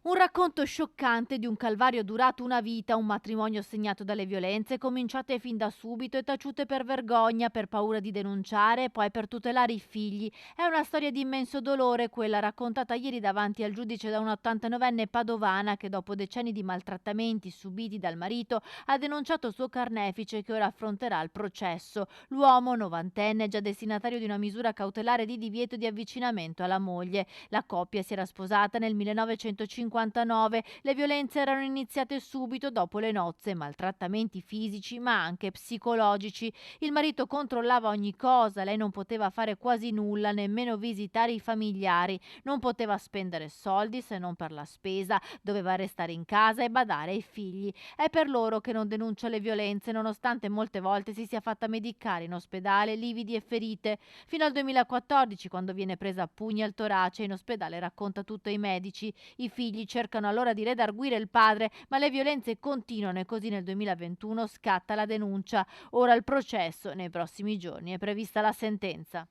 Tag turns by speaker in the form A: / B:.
A: Un racconto scioccante di un calvario durato una vita, un matrimonio segnato dalle violenze, cominciate fin da subito e taciute per vergogna, per paura di denunciare e poi per tutelare i figli. È una storia di immenso dolore, quella raccontata ieri davanti al giudice da un 89enne padovana che dopo decenni di maltrattamenti subiti dal marito ha denunciato il suo carnefice che ora affronterà il processo. L'uomo, novantenne, è già destinatario di una misura cautelare di divieto di avvicinamento alla moglie. La coppia si era sposata nel 1959. Le violenze erano iniziate subito dopo le nozze, maltrattamenti fisici ma anche psicologici. Il marito controllava ogni cosa, lei non poteva fare quasi nulla, nemmeno visitare i familiari, non poteva spendere soldi se non per la spesa, doveva restare in casa e badare ai figli. È per loro che non denuncia le violenze, nonostante molte volte si sia fatta medicare in ospedale, lividi e ferite. Fino al 2014, quando viene presa a pugni al torace, in ospedale racconta tutto ai medici. I figli cercano allora di redarguire il padre, ma le violenze continuano e così nel 2021 scatta la denuncia. Ora il processo, nei prossimi giorni è prevista la sentenza.